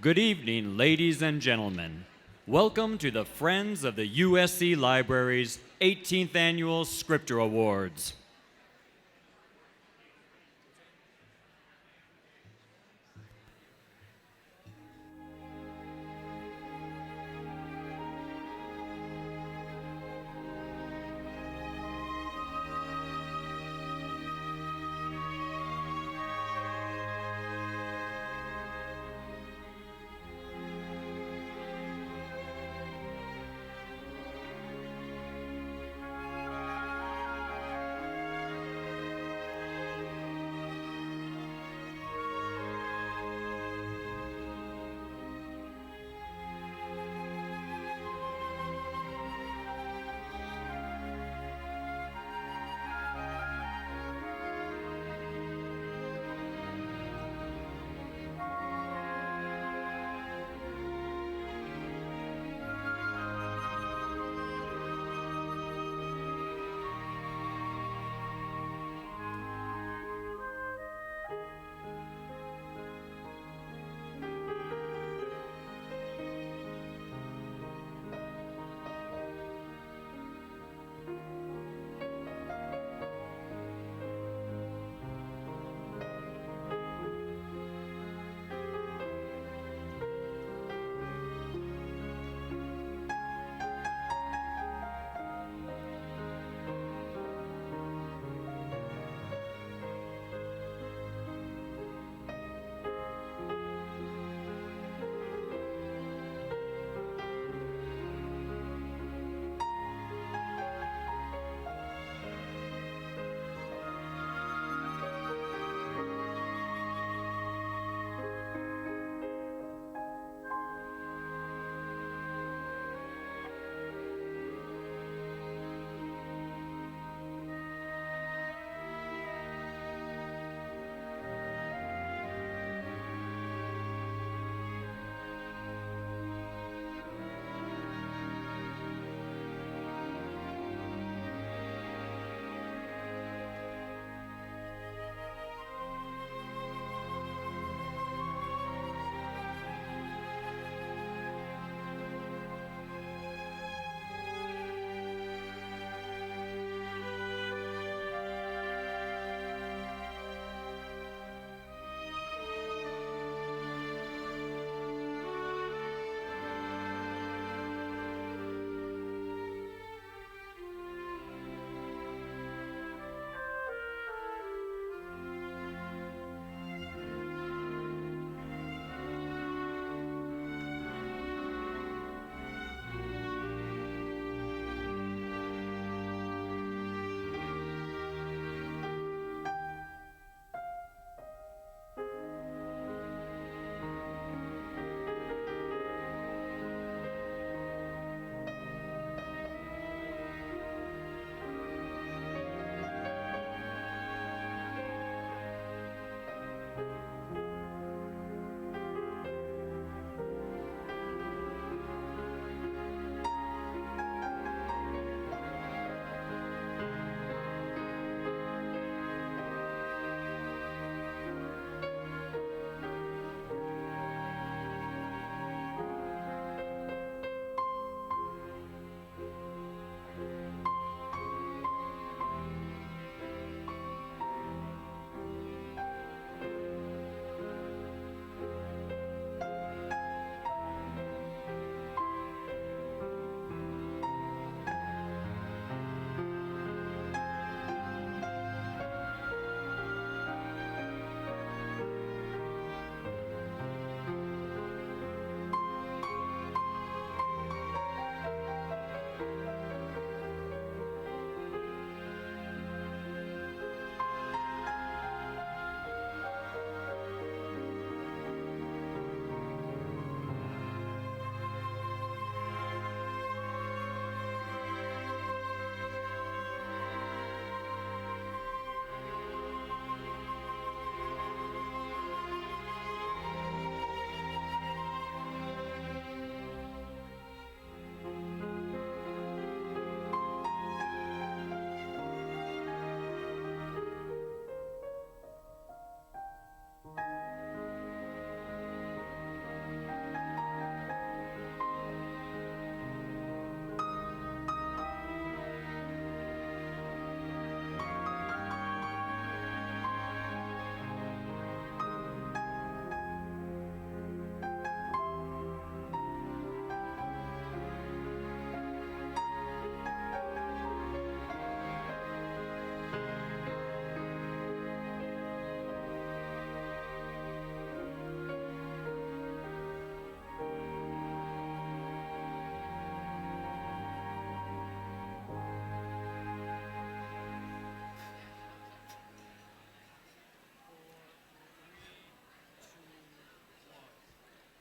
Good evening, ladies and gentlemen. Welcome to the Friends of the USC Libraries 18th Annual Scripter Awards.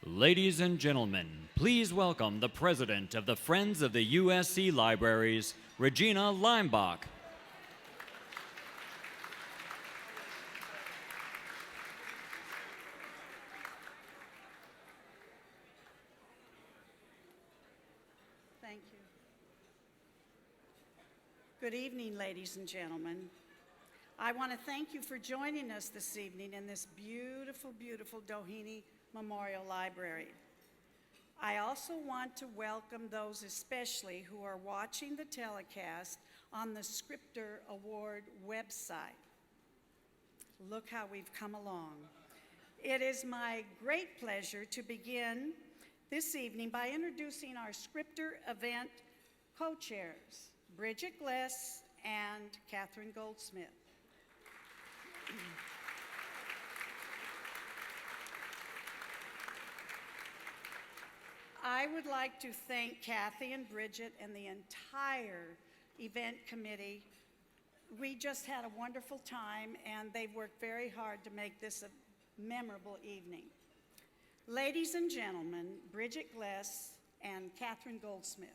Ladies and gentlemen, please welcome the president of the Friends of the USC Libraries, Regina Leimbach. Thank you. Good evening, ladies and gentlemen. I want to thank you for joining us this evening in this beautiful, beautiful Doheny Memorial Library. I also want to welcome those especially who are watching the telecast on the Scripter Award website. Look how we've come along. It is my great pleasure to begin this evening by introducing our Scripter event co-chairs, Bridget Gless and Catherine Goldsmith. I would like to thank Kathy and Bridget and the entire event committee. We just had a wonderful time and they've worked very hard to make this a memorable evening. Ladies and gentlemen, Bridget Gless and Catherine Goldsmith.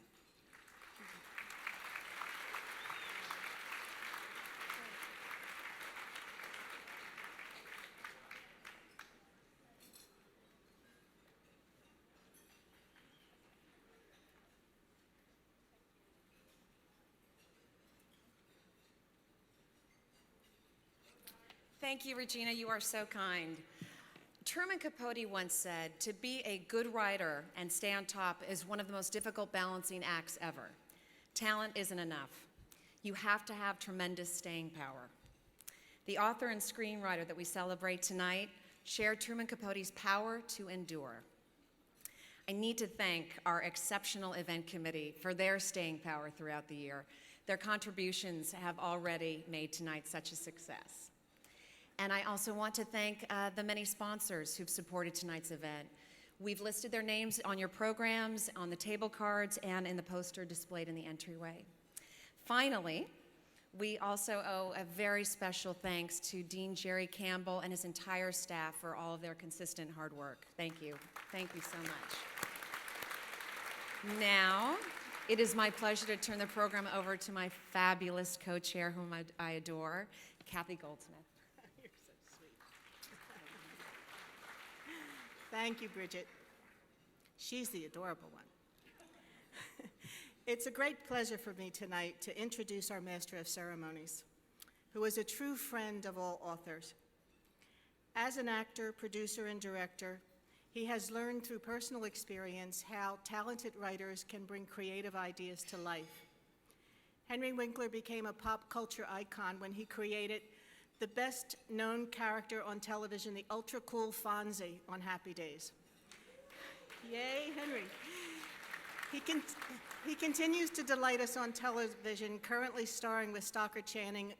Thank you, Regina. You are so kind. Truman Capote once said, "To be a good writer and stay on top is one of the most difficult balancing acts ever. Talent isn't enough. You have to have tremendous staying power." The author and screenwriter that we celebrate tonight shared Truman Capote's power to endure. I need to thank our exceptional event committee for their staying power throughout the year. Their contributions have already made tonight such a success. And I also want to thank the many sponsors who've supported tonight's event. We've listed their names on your programs, on the table cards, and in the poster displayed in the entryway. Finally, we also owe a very special thanks to Dean Jerry Campbell and his entire staff for all of their consistent hard work. Thank you. Thank you so much. Now, it is my pleasure to turn the program over to my fabulous co-chair, whom I adore, Kathy Goldsmith. Thank you, Bridget. She's the adorable one. It's a great pleasure for me tonight to introduce our Master of Ceremonies, who is a true friend of all authors. As an actor, producer, and director, he has learned through personal experience how talented writers can bring creative ideas to life. Henry Winkler became a pop culture icon when he created the best-known character on television, the ultra-cool Fonzie on Happy Days. Yay, Henry. He continues to delight us on television, currently starring with Stockard Channing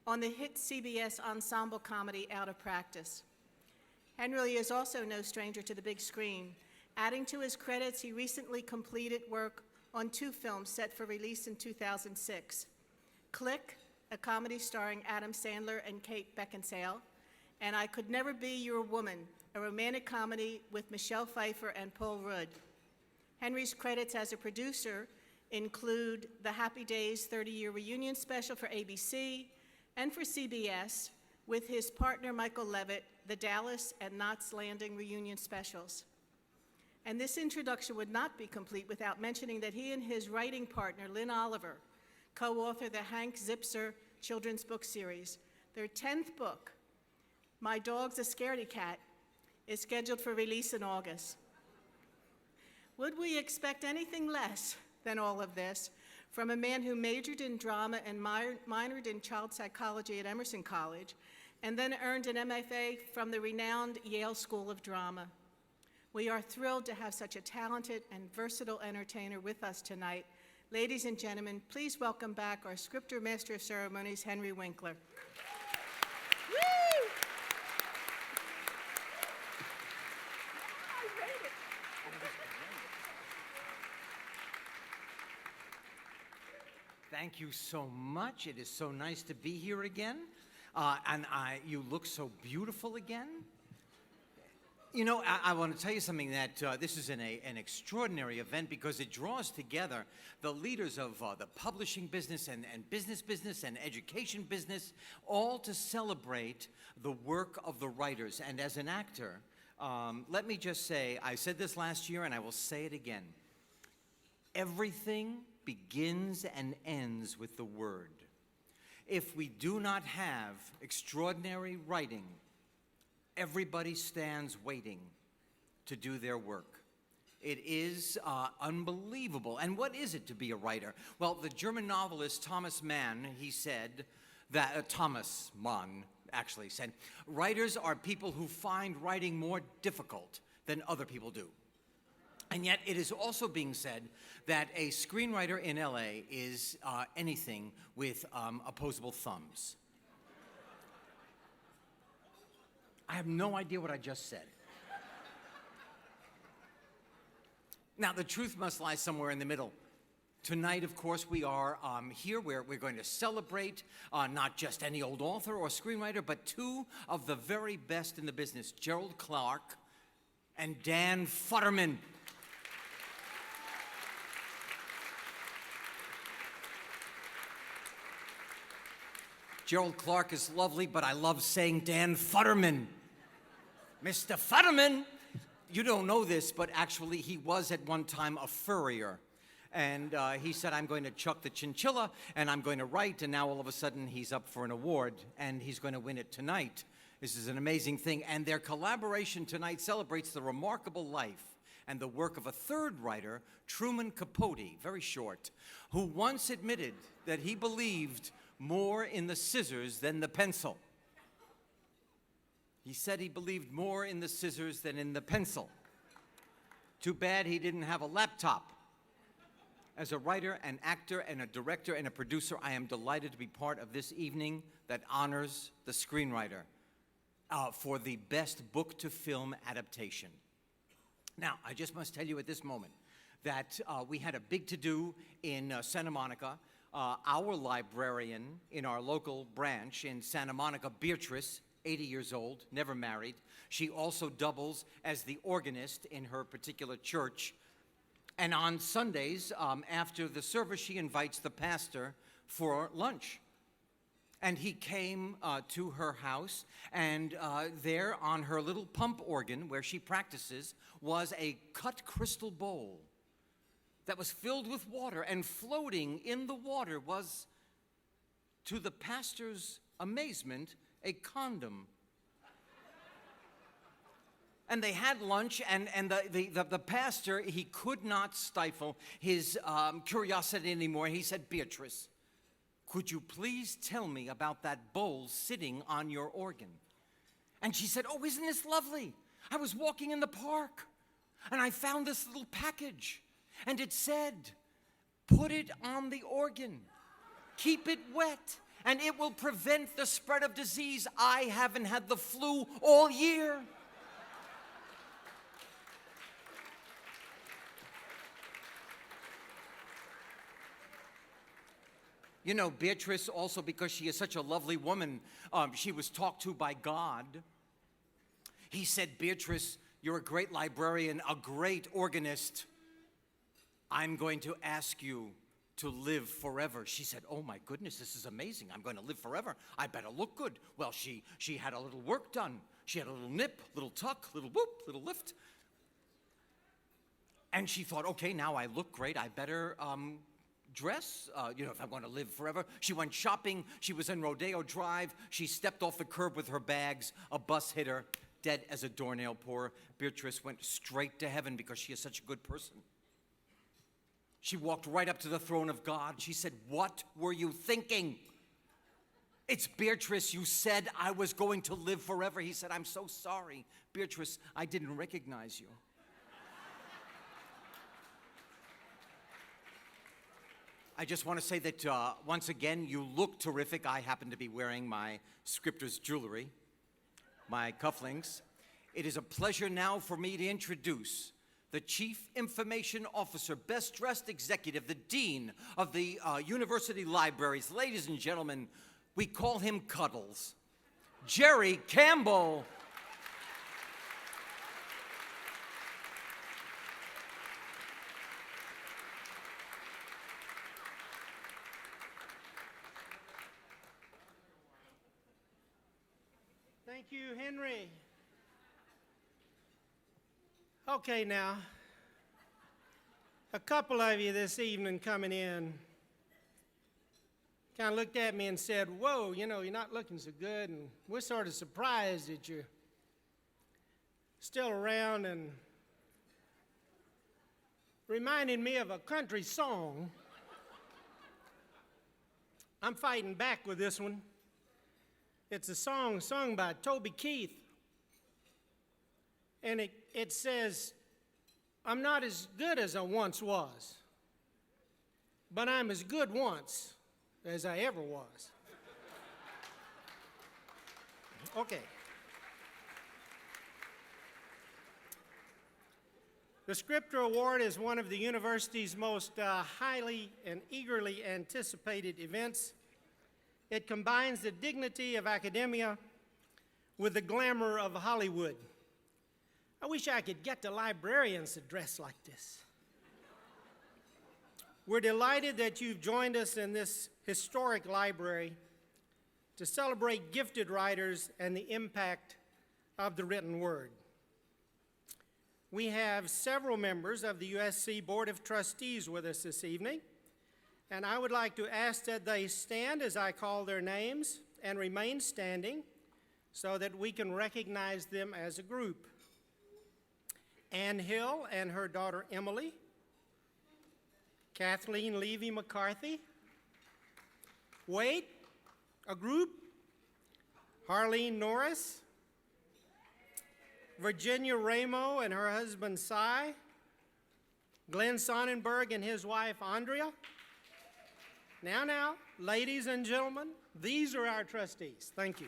on the hit CBS ensemble comedy Out of Practice. Henry is also no stranger to the big screen. Adding to his credits, he recently completed work on 2 films set for release in 2006. Click, a comedy starring Adam Sandler and Kate Beckinsale, and I Could Never Be Your Woman, a romantic comedy with Michelle Pfeiffer and Paul Rudd. Henry's credits as a producer include the Happy Days 30-year reunion special for ABC and for CBS with his partner Michael Levitt, the Dallas and Knots Landing reunion specials. And this introduction would not be complete without mentioning that he and his writing partner, Lynn Oliver, co-author the Hank Zipser children's book series. Their 10th book, My Dog's a Scaredy Cat, is scheduled for release in August. Would we expect anything less than all of this from a man who majored in drama and minored in child psychology at Emerson College, and then earned an MFA from the renowned Yale School of Drama? We are thrilled to have such a talented and versatile entertainer with us tonight. Ladies and gentlemen, please welcome back our Scripter Master of Ceremonies, Henry Winkler. Woo! Thank you so much. It is so nice to be here again. You look so beautiful again. You know, I want to tell you something that this is an extraordinary event because it draws together the leaders of the publishing business and business and education business, all to celebrate the work of the writers. And as an actor, let me just say, I said this last year and I will say it again. Everything begins and ends with the word. If we do not have extraordinary writing, everybody stands waiting to do their work. It is unbelievable. And what is it to be a writer? Well, the German novelist Thomas Mann, he said that, Thomas Mann actually said, writers are people who find writing more difficult than other people do. And yet it is also being said that a screenwriter in LA is anything with opposable thumbs. I have no idea what I just said. Now, the truth must lie somewhere in the middle. Tonight, of course, we are here where we're going to celebrate not just any old author or screenwriter, but two of the very best in the business, Gerald Clarke and Dan Futterman. Gerald Clarke is lovely, but I love saying Dan Futterman. Mr. Futterman, you don't know this, but actually he was at one time a furrier. And he said, I'm going to chuck the chinchilla, and I'm going to write, and now all of a sudden he's up for an award, and he's going to win it tonight. This is an amazing thing, and their collaboration tonight celebrates the remarkable life and the work of a third writer, Truman Capote, very short, who once admitted that he believed more in the scissors than the pencil. He said he believed more in the scissors than in the pencil. Too bad he didn't have a laptop. As a writer, an actor, and a director, and a producer, I am delighted to be part of this evening that honors the screenwriter for the best book-to-film adaptation. Now, I just must tell you at this moment that we had a big to-do in Santa Monica. Our librarian in our local branch in Santa Monica, Beatrice, 80 years old, never married. She also doubles as the organist in her particular church. And on Sundays, after the service, she invites the pastor for lunch. And he came to her house, and there on her little pump organ where she practices was a cut crystal bowl that was filled with water, and floating in the water was, to the pastor's amazement, a condom. And they had lunch, and the pastor, he could not stifle his curiosity anymore. He said, Beatrice, could you please tell me about that bowl sitting on your organ? And she said, oh, isn't this lovely? I was walking in the park, and I found this little package. And it said, put it on the organ, keep it wet, and it will prevent the spread of disease. I haven't had the flu all year. You know, Beatrice, also because she is such a lovely woman, she was talked to by God. He said, Beatrice, you're a great librarian, a great organist. I'm going to ask you to live forever. She said, oh my goodness, this is amazing. I'm going to live forever. I better look good. Well, she had a little work done. She had a little nip, little tuck, little whoop, little lift. And she thought, okay, now I look great. I better dress, if I'm going to live forever. She went shopping. She was in Rodeo Drive. She stepped off the curb with her bags. A bus hit her, dead as a doornail. Poor Beatrice went straight to heaven because she is such a good person. She walked right up to the throne of God. She said, what were you thinking? It's Beatrice, you said I was going to live forever. He said, I'm so sorry. Beatrice, I didn't recognize you. I just want to say that once again, you look terrific. I happen to be wearing my scripter's jewelry, my cufflinks. It is a pleasure now for me to introduce the Chief Information Officer, Best Dressed Executive, the Dean of the University Libraries. Ladies and gentlemen, we call him Cuddles, Jerry Campbell. Henry. Okay, now, a couple of you this evening coming in kind of looked at me and said, whoa, you know, you're not looking so good, and we're sort of surprised that you're still around, and reminded me of a country song. I'm fighting back with this one. It's a song sung by Toby Keith, and it says, I'm not as good as I once was, but I'm as good once as I ever was. Okay. The Scripter Award is one of the university's most highly and eagerly anticipated events. It combines the dignity of academia with the glamour of Hollywood. I wish I could get the librarians to dress like this. We're delighted that you've joined us in this historic library to celebrate gifted writers and the impact of the written word. We have several members of the USC Board of Trustees with us this evening, and I would like to ask that they stand as I call their names and remain standing so that we can recognize them as a group. Ann Hill and her daughter Emily, Kathleen Levy McCarthy, Wade, a group, Harlene Norris, Virginia Ramo and her husband Cy, Glenn Sonnenberg and his wife Andrea. Now, ladies and gentlemen, these are our trustees. Thank you.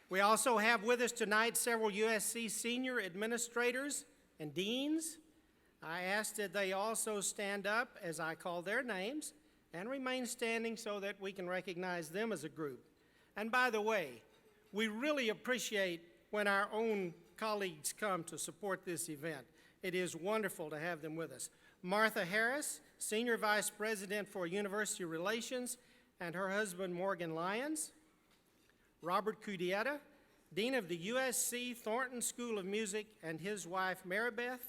We also have with us tonight several USC senior administrators and deans. I ask that they also stand up as I call their names and remain standing so that we can recognize them as a group. And by the way, we really appreciate when our own colleagues come to support this event. It is wonderful to have them with us. Martha Harris, Senior Vice President for University Relations, and her husband Morgan Lyons. Robert Cudietta, Dean of the USC Thornton School of Music, and his wife Maribeth.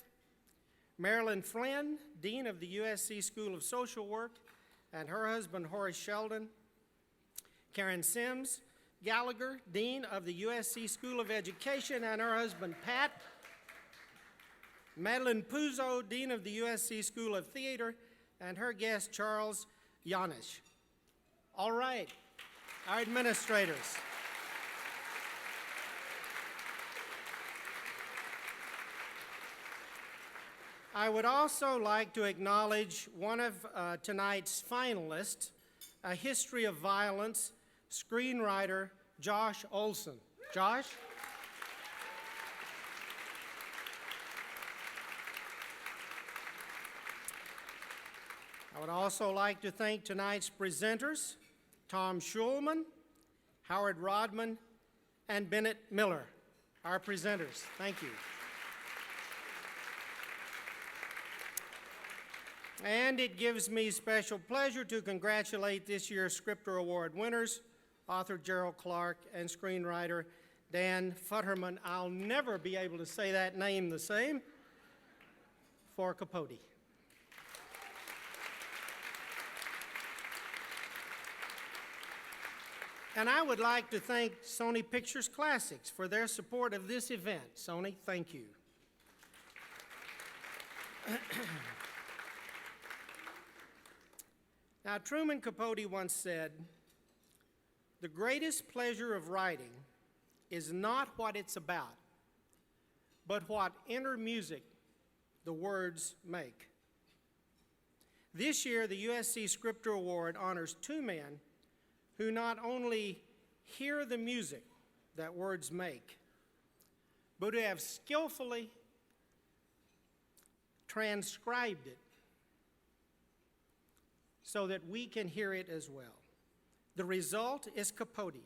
Marilyn Flynn, Dean of the USC School of Social Work, and her husband Horace Sheldon. Karen Sims Gallagher, Dean of the USC School of Education, and her husband Pat. Madeline Puzo, Dean of the USC School of Theater, and her guest Charles Yanish. All right, our administrators. I would also like to acknowledge one of tonight's finalists, A History of Violence, screenwriter Josh Olson. Josh? I would also like to thank tonight's presenters, Tom Schulman, Howard Rodman, and Bennett Miller, our presenters. Thank you. And it gives me special pleasure to congratulate this year's Scripter Award winners, author Gerald Clarke and screenwriter Dan Futterman. I'll never be able to say that name the same, for Capote. And I would like to thank Sony Pictures Classics for their support of this event. Sony, thank you. Now, Truman Capote once said, "The greatest pleasure of writing is not what it's about, but what inner music the words make." This year, the USC Scripter Award honors two men who not only hear the music that words make, but who have skillfully transcribed it so that we can hear it as well. The result is Capote,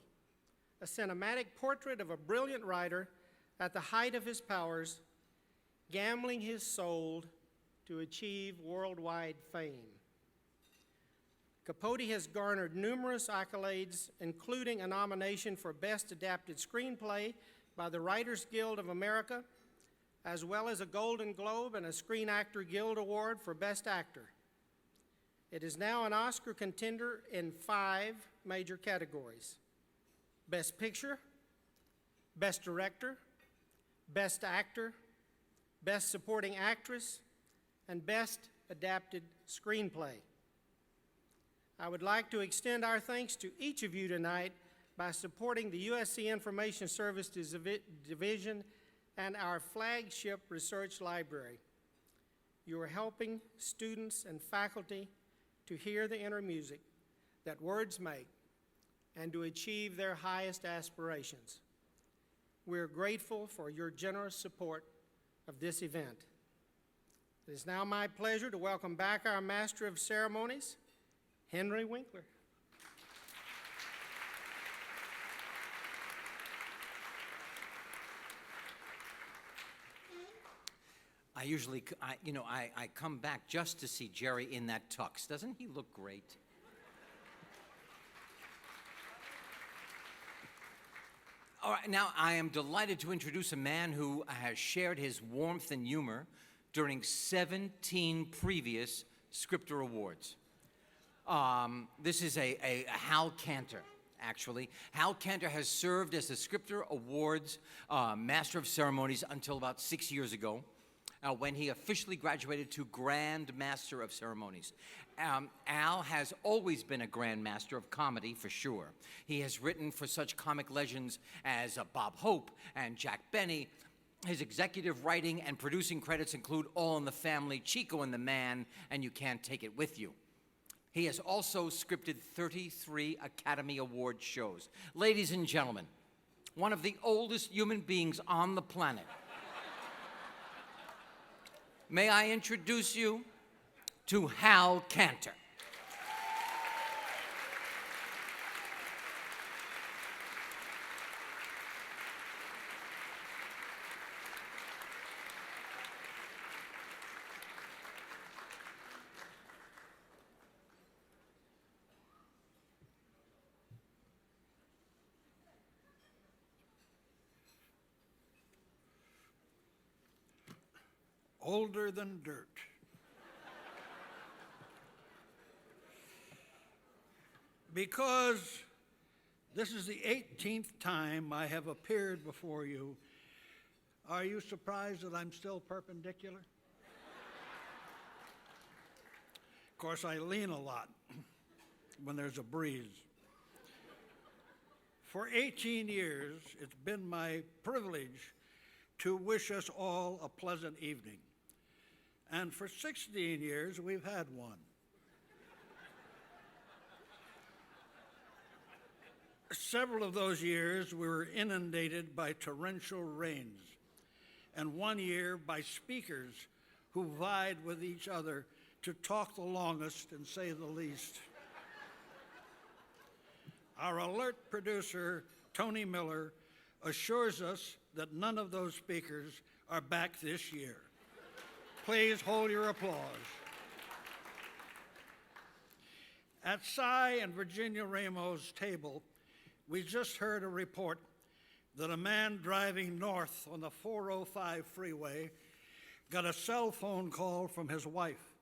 a cinematic portrait of a brilliant writer at the height of his powers, gambling his soul to achieve worldwide fame. Capote has garnered numerous accolades, including a nomination for Best Adapted Screenplay by the Writers Guild of America, as well as a Golden Globe and a Screen Actor Guild Award for Best Actor. It is now an Oscar contender in 5 major categories: Best Picture, Best Director, Best Actor, Best Supporting Actress, and Best Adapted Screenplay. I would like to extend our thanks to each of you tonight by supporting the USC Information Services Division and our flagship research library. You are helping students and faculty to hear the inner music that words make and to achieve their highest aspirations. We are grateful for your generous support of this event. It is now my pleasure to welcome back our Master of Ceremonies, Henry Winkler. I come back just to see Jerry in that tux. Doesn't he look great? All right, now I am delighted to introduce a man who has shared his warmth and humor during 17 previous Scripter Awards. This is a Hal Cantor, actually. Hal Cantor has served as the Scripter Awards Master of Ceremonies until about 6 years ago, when he officially graduated to Grand Master of Ceremonies. Al has always been a Grand Master of comedy, for sure. He has written for such comic legends as Bob Hope and Jack Benny. His executive writing and producing credits include All in the Family, Chico and the Man, and You Can't Take It With You. He has also scripted 33 Academy Award shows. Ladies and gentlemen, one of the oldest human beings on the planet. May I introduce you to Hal Cantor. Older than dirt. Because this is the 18th time I have appeared before you, are you surprised that I'm still perpendicular? Of course, I lean a lot when there's a breeze. For 18 years, it's been my privilege to wish us all a pleasant evening. And for 16 years, we've had one. Several of those years, we were inundated by torrential rains, and one year by speakers who vied with each other to talk the longest and say the least. Our alert producer, Tony Miller, assures us that none of those speakers are back this year. Please hold your applause. At Cy and Virginia Ramo's table, we just heard a report that a man driving north on the 405 freeway got a cell phone call from his wife.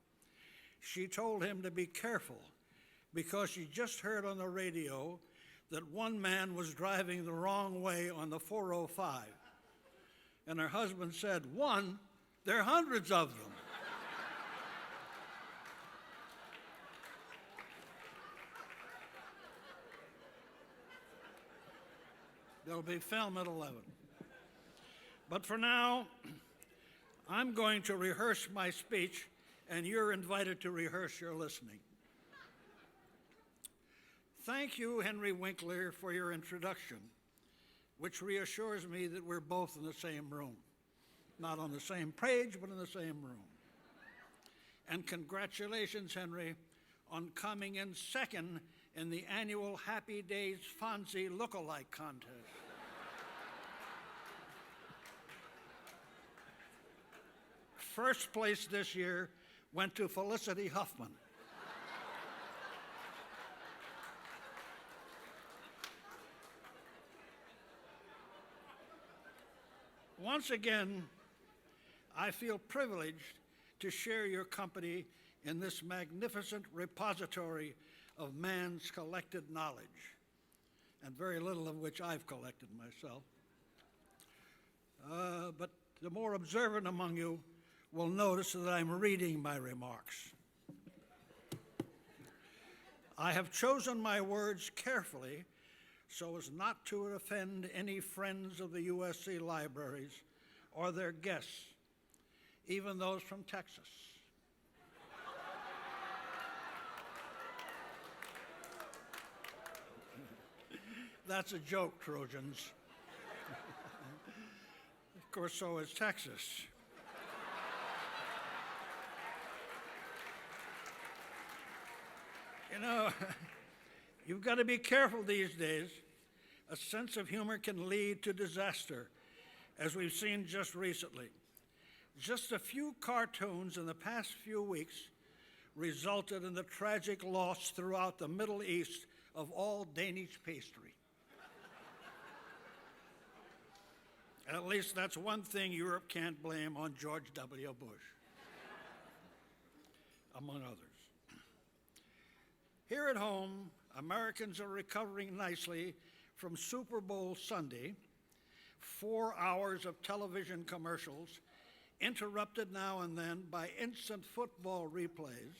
She told him to be careful because she just heard on the radio that one man was driving the wrong way on the 405. And her husband said, "One? There are hundreds of them." There'll be film at 11. But for now, I'm going to rehearse my speech, and you're invited to rehearse your listening. Thank you, Henry Winkler, for your introduction, which reassures me that we're both in the same room. Not on the same page, but in the same room. And congratulations, Henry, on coming in second in the annual Happy Days Fonzie Lookalike Contest. First place this year went to Felicity Huffman. Once again, I feel privileged to share your company in this magnificent repository of man's collected knowledge, and very little of which I've collected myself. But the more observant among you will notice that I'm reading my remarks. I have chosen my words carefully so as not to offend any friends of the USC Libraries or their guests, even those from Texas. That's a joke, Trojans. Of course, so is Texas. You know, you've got to be careful these days. A sense of humor can lead to disaster, as we've seen just recently. Just a few cartoons in the past few weeks resulted in the tragic loss throughout the Middle East of all Danish pastry. At least that's one thing Europe can't blame on George W. Bush, among others. Here at home, Americans are recovering nicely from Super Bowl Sunday, 4 hours of television commercials, interrupted now and then by instant football replays,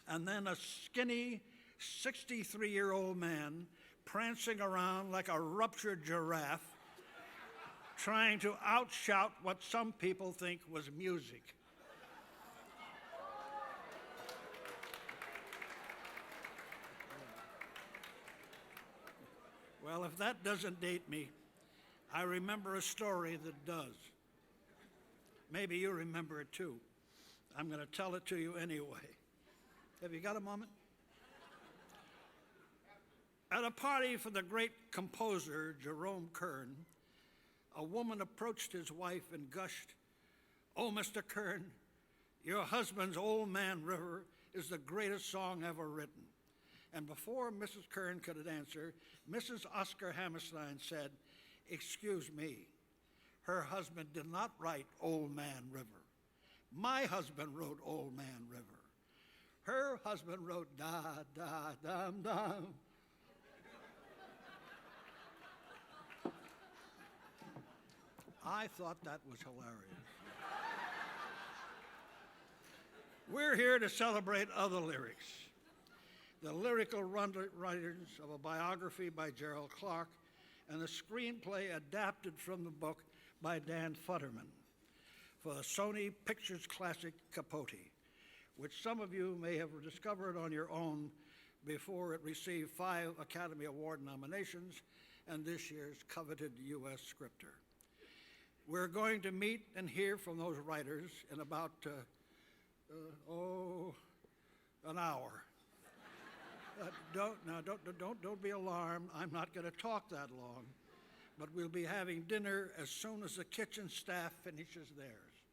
and then a skinny 63-year-old man prancing around like a ruptured giraffe, trying to outshout what some people think was music. Well, if that doesn't date me, I remember a story that does. Maybe you remember it too. I'm going to tell it to you anyway. Have you got a moment? At a party for the great composer Jerome Kern, a woman approached his wife and gushed, "Oh, Mr. Kern, your husband's Old Man River is the greatest song ever written." And before Mrs. Kern could answer, Mrs. Oscar Hammerstein said, "Excuse me, her husband did not write Old Man River. My husband wrote Old Man River. Her husband wrote da, da, dum, dum." I thought that was hilarious. We're here to celebrate other lyrics. The lyrical writers of a biography by Gerald Clarke and a screenplay adapted from the book by Dan Futterman for the Sony Pictures classic Capote, which some of you may have discovered on your own before it received 5 Academy Award nominations and this year's coveted U.S. Scripter. We're going to meet and hear from those writers in about, an hour. Don't be alarmed. I'm not going to talk that long, but we'll be having dinner as soon as the kitchen staff finishes theirs.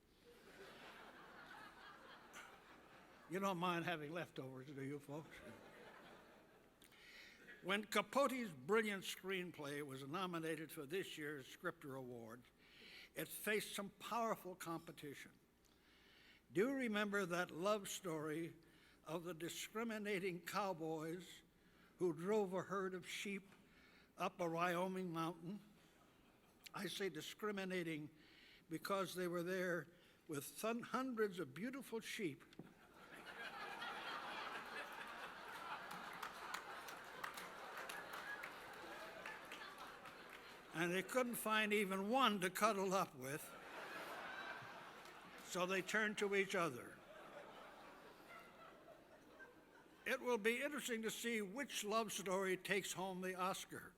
You don't mind having leftovers, do you, folks? When Capote's brilliant screenplay was nominated for this year's Scripter Awards, it faced some powerful competition. Do you remember that love story of the discriminating cowboys who drove a herd of sheep up a Wyoming mountain? I say discriminating because they were there with hundreds of beautiful sheep. And they couldn't find even one to cuddle up with, so they turned to each other. It will be interesting to see which love story takes home the Oscar,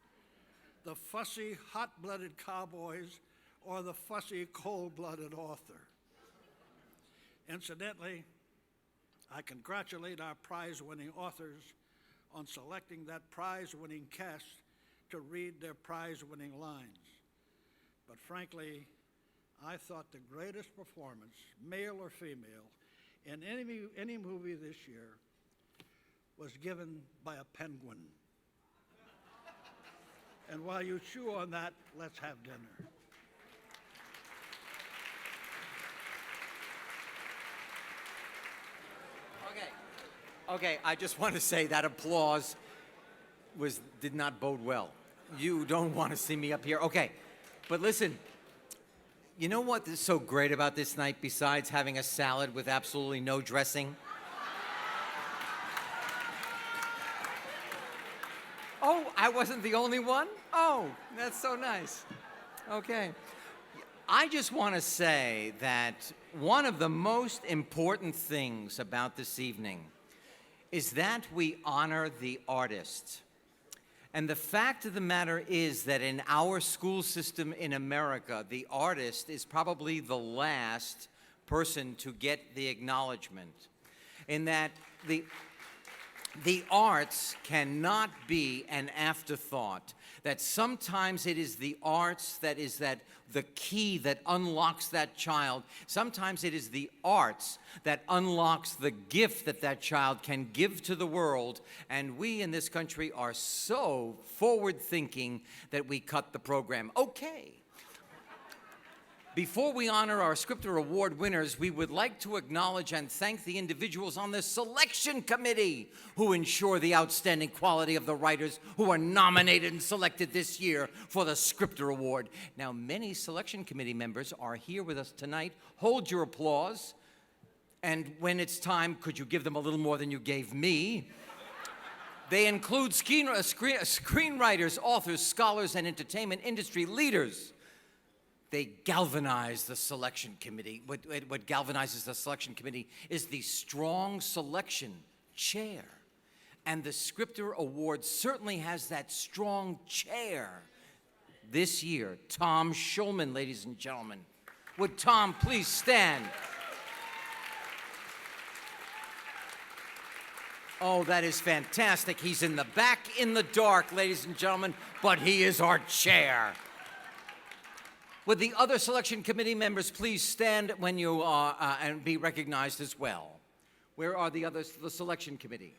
the fussy, hot-blooded cowboys or the fussy, cold-blooded author. Incidentally, I congratulate our prize-winning authors on selecting that prize-winning cast to read their prize-winning lines. But frankly, I thought the greatest performance, male or female, in any movie this year was given by a penguin. And while you chew on that, let's have dinner. Okay, I just want to say that applause did not bode well. You don't want to see me up here. Okay, but listen, you know what is so great about this night besides having a salad with absolutely no dressing? Oh, I wasn't the only one? Oh, that's so nice. Okay. I just want to say that one of the most important things about this evening is that we honor the artist. And the fact of the matter is that in our school system in America, the artist is probably the last person to get the acknowledgement. In that the arts cannot be an afterthought. That sometimes it is the arts that is the key that unlocks that child. Sometimes it is the arts that unlocks the gift that that child can give to the world. And we in this country are so forward-thinking that we cut the program. Okay. Before we honor our Scripter Award winners, we would like to acknowledge and thank the individuals on the selection committee who ensure the outstanding quality of the writers who are nominated and selected this year for the Scripter Award. Now, many selection committee members are here with us tonight. Hold your applause. And when it's time, could you give them a little more than you gave me? They include screenwriters, authors, scholars, and entertainment industry leaders. They galvanize the selection committee. What galvanizes the selection committee is the strong selection chair. And the Scripter Award certainly has that strong chair. This year, Tom Schulman, ladies and gentlemen. Would Tom please stand? Oh, that is fantastic. He's in the back in the dark, ladies and gentlemen, but he is our chair. Would the other selection committee members please stand when you and be recognized as well? Where are the others, the selection committee?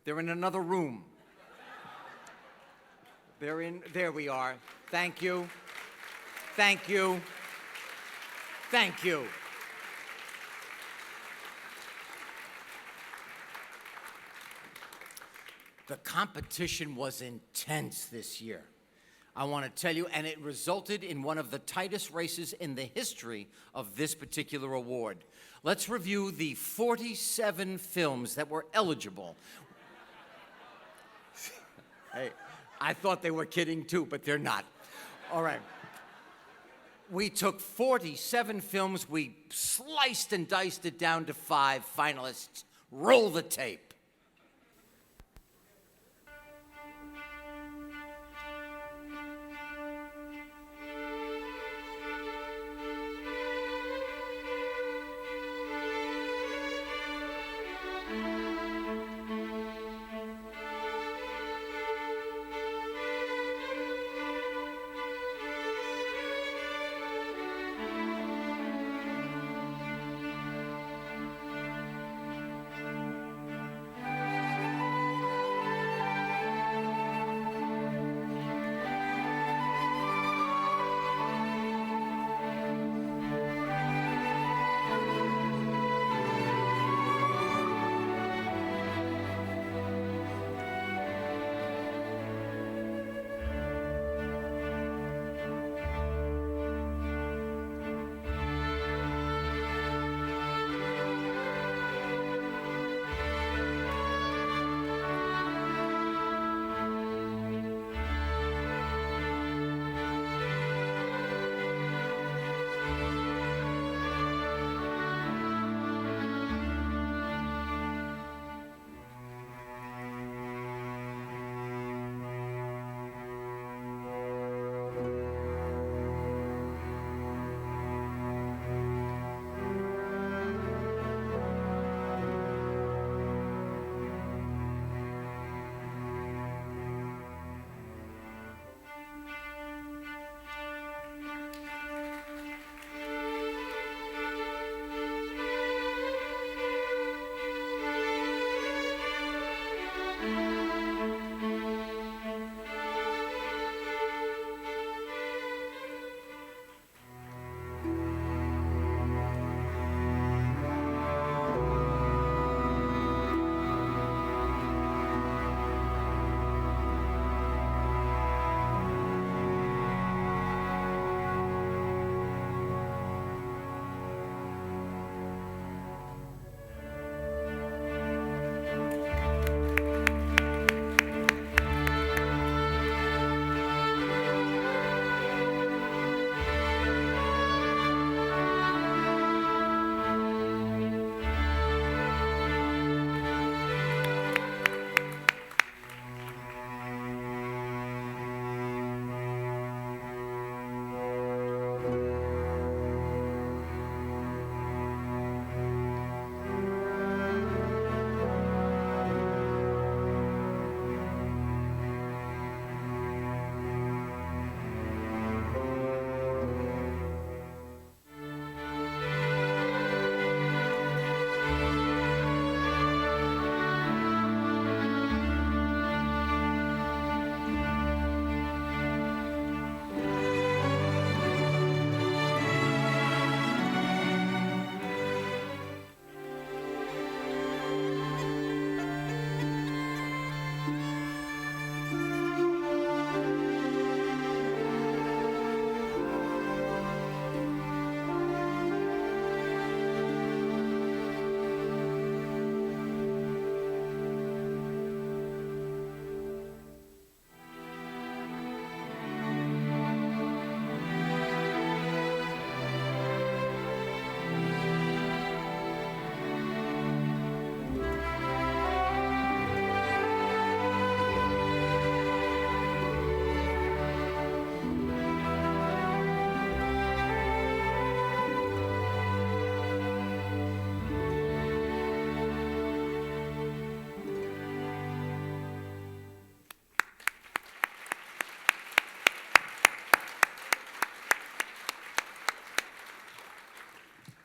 They're in another room. There we are. Thank you. Thank you. Thank you. The competition was intense this year. I want to tell you, and it resulted in one of the tightest races in the history of this particular award. Let's review the 47 films that were eligible. Hey, I thought they were kidding too, but they're not. All right. We took 47 films, we sliced and diced it down to 5 finalists. Roll the tape.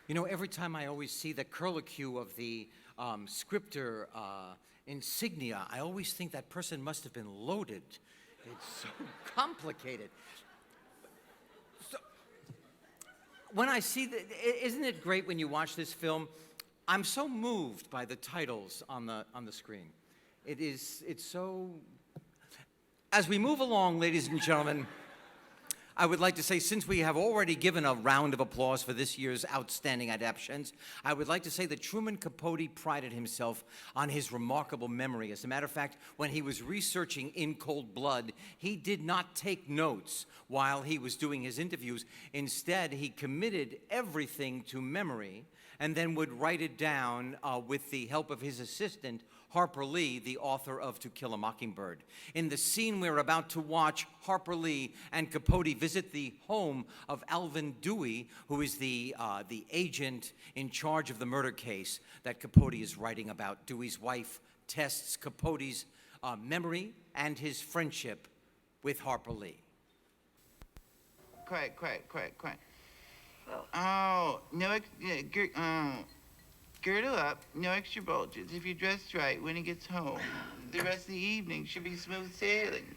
You know, every time I always see the curlicue of the scripter insignia, I always think that person must have been loaded. It's so complicated. So, when I see isn't it great when you watch this film? I'm so moved by the titles on the screen. It's so. As we move along, ladies and gentlemen, I would like to say, since we have already given a round of applause for this year's outstanding adaptations, I would like to say that Truman Capote prided himself on his remarkable memory. As a matter of fact, when he was researching In Cold Blood, he did not take notes while he was doing his interviews. Instead, he committed everything to memory and then would write it down with the help of his assistant, Harper Lee, the author of To Kill a Mockingbird. In the scene we're about to watch, Harper Lee and Capote visit the home of Alvin Dewey, who is the agent in charge of the murder case that Capote is writing about. Dewey's wife tests Capote's memory and his friendship with Harper Lee. Quiet. Oh, no, girdle up, no extra bulges. If you're dressed right when he gets home, the rest of the evening should be smooth sailing.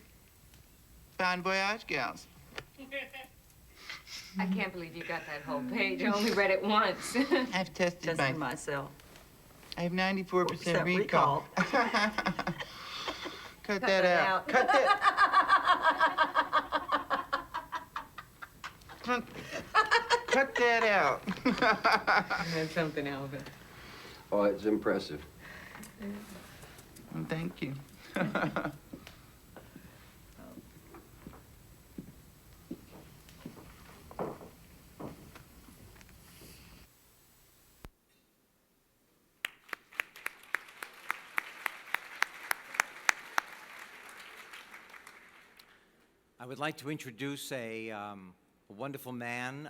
Bon voyage, gals. I can't believe you got that whole page. I only read it once. I've tested myself. I have 94% recall. Cut that out. Cut that out. That's something, Alvin. Oh, it's impressive. Well, thank you. I would like to introduce a wonderful man,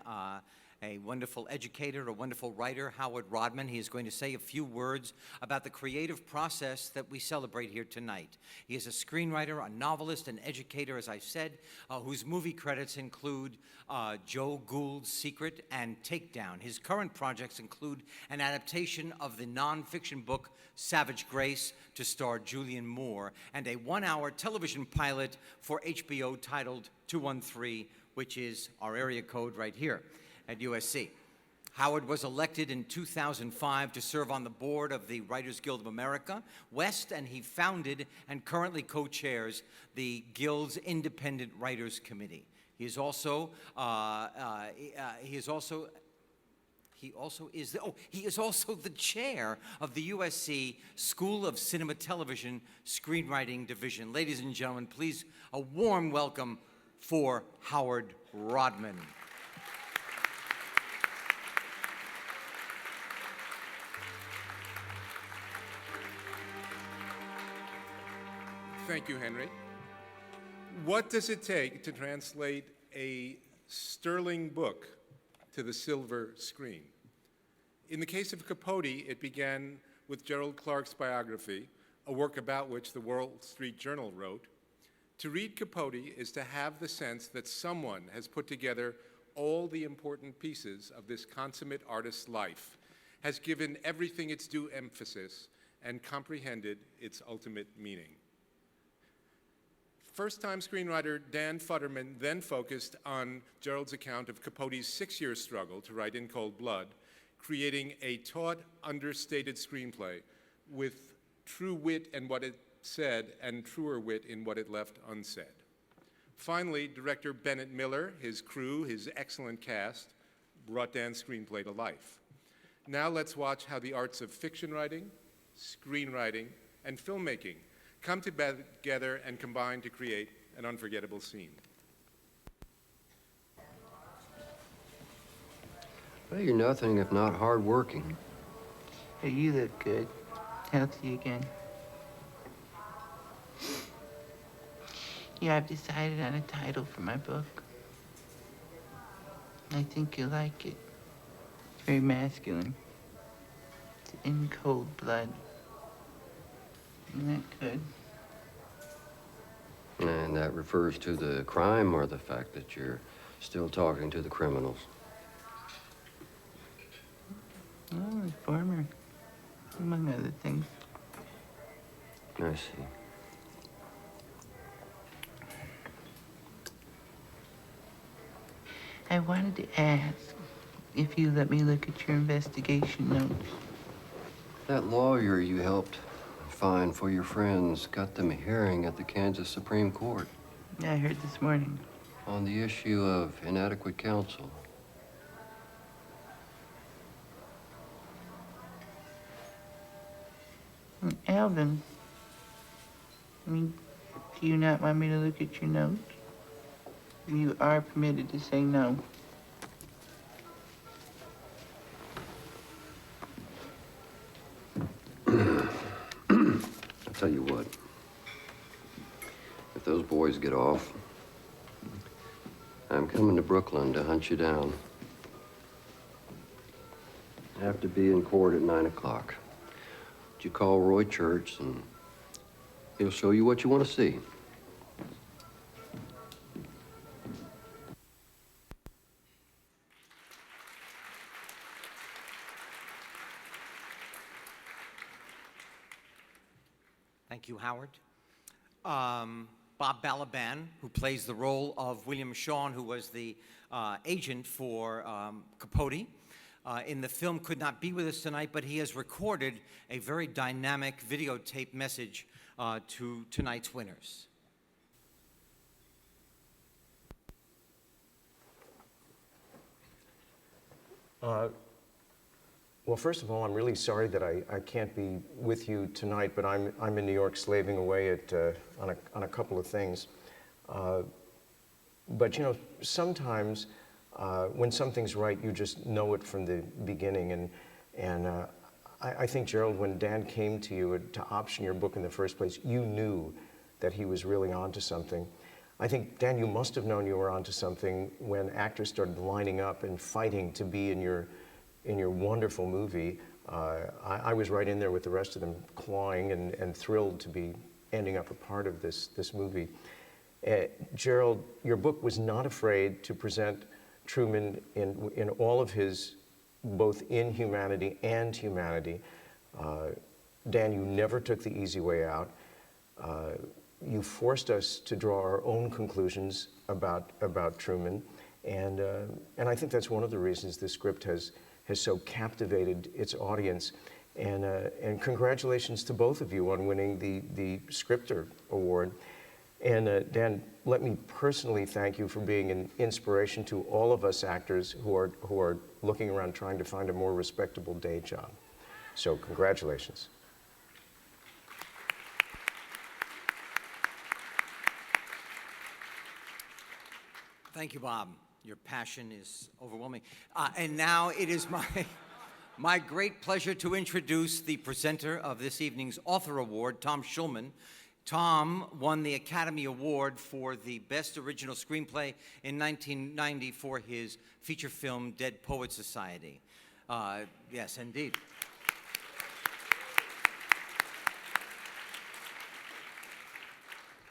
a wonderful educator, a wonderful writer, Howard Rodman. He is going to say a few words about the creative process that we celebrate here tonight. He is a screenwriter, a novelist, an educator, as I said, whose movie credits include Joe Gould's Secret and Takedown. His current projects include an adaptation of the nonfiction book Savage Grace to star Julianne Moore, and a one-hour television pilot for HBO titled 213, which is our area code right here at USC. Howard was elected in 2005 to serve on the board of the Writers Guild of America West, and he founded and currently co-chairs the Guild's Independent Writers Committee. He is also the chair of the USC School of Cinema Television Screenwriting Division. Ladies and gentlemen, please a warm welcome for Howard Rodman. Thank you, Henry. What does it take to translate a sterling book to the silver screen? In the case of Capote, it began with Gerald Clarke's biography, a work about which the Wall Street Journal wrote. To read Capote is to have the sense that someone has put together all the important pieces of this consummate artist's life, has given everything its due emphasis, and comprehended its ultimate meaning. First-time screenwriter Dan Futterman then focused on Gerald's account of Capote's 6-year struggle to write In Cold Blood, creating a taut, understated screenplay with true wit in what it said and truer wit in what it left unsaid. Finally, director Bennett Miller, his crew, his excellent cast, brought Dan's screenplay to life. Now let's watch how the arts of fiction writing, screenwriting, and filmmaking come together and combine to create an unforgettable scene. Well, you're nothing if not hardworking. Hey, you look good. Healthy again. Yeah, I've decided on a title for my book. I think you'll like it. It's very masculine. It's In Cold Blood. Isn't that good? And that refers to the crime or the fact that you're still talking to the criminals? Oh, reformer, among other things. I see. I wanted to ask if you let me look at your investigation notes. That lawyer you helped find for your friends got them a hearing at the Kansas Supreme Court I heard this morning. on the issue of inadequate counsel. Alvin, I mean, do you not want me to look at your notes? You are permitted to say no. I'll tell you what. If those boys get off, I'm coming to Brooklyn to hunt you down. I have to be in court at 9 o'clock. Would you call Roy Church and he'll show you what you want to see. Thank you, Howard. Bob Balaban, who plays the role of William Shawn, who was the agent for Capote in the film, could not be with us tonight, but he has recorded a very dynamic videotape message to tonight's winners. Well, first of all, I'm really sorry that I can't be with you tonight, but I'm in New York slaving away at, on a couple of things. But you know, sometimes when something's right, you just know it from the beginning. And I think, Gerald, when Dan came to you to option your book in the first place, you knew that he was really onto something. I think, Dan, you must have known you were onto something when actors started lining up and fighting to be in your wonderful movie. I was right in there with the rest of them, clawing and thrilled to be ending up a part of this movie. Gerald, your book was not afraid to present Truman in all of his, both inhumanity and humanity. Dan, you never took the easy way out. You forced us to draw our own conclusions about Truman, and I think that's one of the reasons this script has so captivated its audience. And congratulations to both of you on winning the Scripter Award. And Dan, let me personally thank you for being an inspiration to all of us actors who are looking around trying to find a more respectable day job. So congratulations. Thank you, Bob. Your passion is overwhelming. And now it is my great pleasure to introduce the presenter of this evening's Author Award, Tom Schulman. Tom won the Academy Award for the Best Original Screenplay in 1990 for his feature film, Dead Poets Society. Yes, indeed.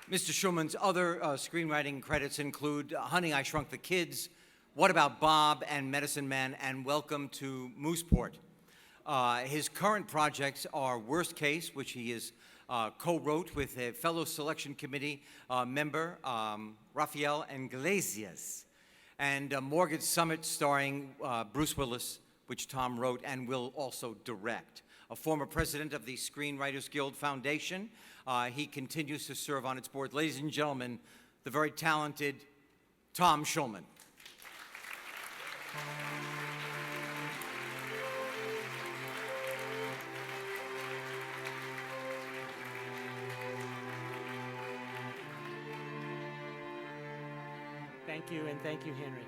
Mr. Schulman's other screenwriting credits include Honey, I Shrunk the Kids, What About Bob, and Medicine Man, and Welcome to Mooseport. His current projects are Worst Case, which he is co-wrote with a fellow selection committee member, Rafael Iglesias, and Mortgage Summit starring Bruce Willis, which Tom wrote and will also direct. A former president of the Screenwriters Guild Foundation, he continues to serve on its board. Ladies and gentlemen, the very talented Tom Schulman. Thank you, and thank you, Henry.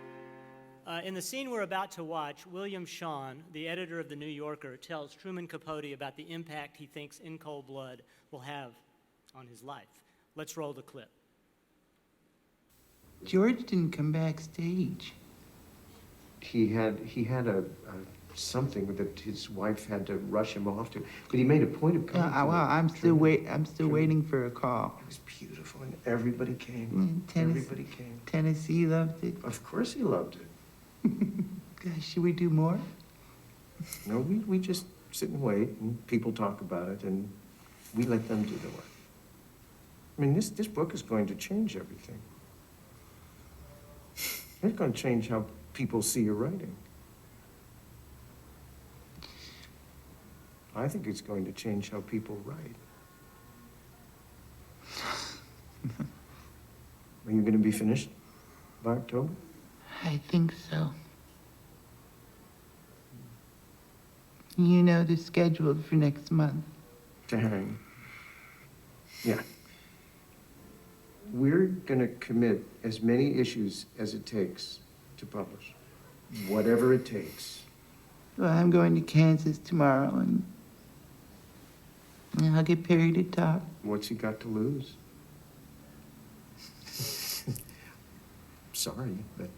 In the scene we're about to watch, William Shawn, the editor of The New Yorker, tells Truman Capote about the impact he thinks In Cold Blood will have on his life. Let's roll the clip. George didn't come backstage. He had a something that his wife had to rush him off to, but he made a point of coming. Well, I'm still waiting for a call. It was beautiful, and everybody came. Everybody came. Tennessee loved it. Of course he loved it. Should we do more? No, we just sit and wait, and people talk about it, and we let them do the work. I mean, this book is going to change everything. It's going to change how people see your writing. I think it's going to change how people write. Are you going to be finished by October? I think so. You know the schedule for next month. Dang. Yeah. We're going to commit as many issues as it takes to publish. Whatever it takes. Well, I'm going to Kansas tomorrow, and I'll get Perry to talk. What's he got to lose? Sorry, but...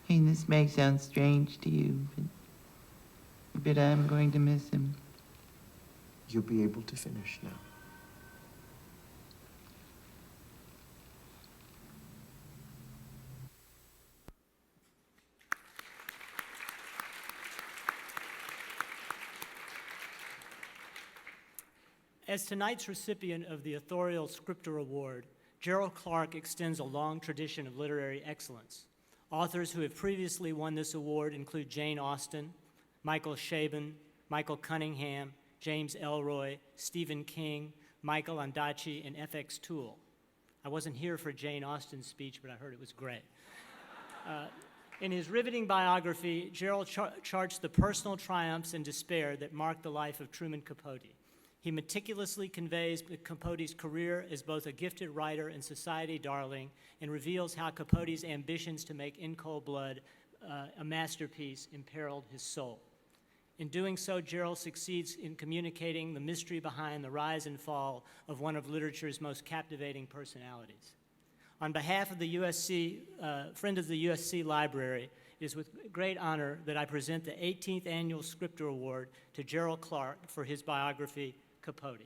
I mean, this may sound strange to you, but I'm going to miss him. You'll be able to finish now. As tonight's recipient of the Authorial Scripter Award, Gerald Clarke extends a long tradition of literary excellence. Authors who have previously won this award include Jane Austen, Michael Chabon, Michael Cunningham, James Elroy, Stephen King, Michael Ondaatje, and F.X. Toole. I wasn't here for Jane Austen's speech, but I heard it was great. In his riveting biography, Gerald charts the personal triumphs and despair that marked the life of Truman Capote. He meticulously conveys Capote's career as both a gifted writer and society darling, and reveals how Capote's ambitions to make In Cold Blood a masterpiece imperiled his soul. In doing so, Gerald succeeds in communicating the mystery behind the rise and fall of one of literature's most captivating personalities. On behalf of the USC, friend of the USC Library, it is with great honor that I present the 18th Annual Scripter Award to Gerald Clarke for his biography, Capote.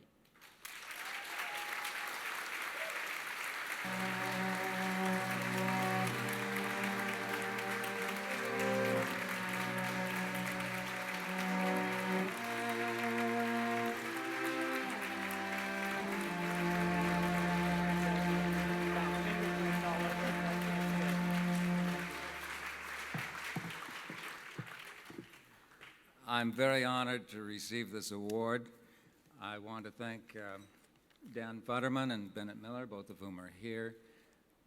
I'm very honored to receive this award. I want to thank Dan Futterman and Bennett Miller, both of whom are here,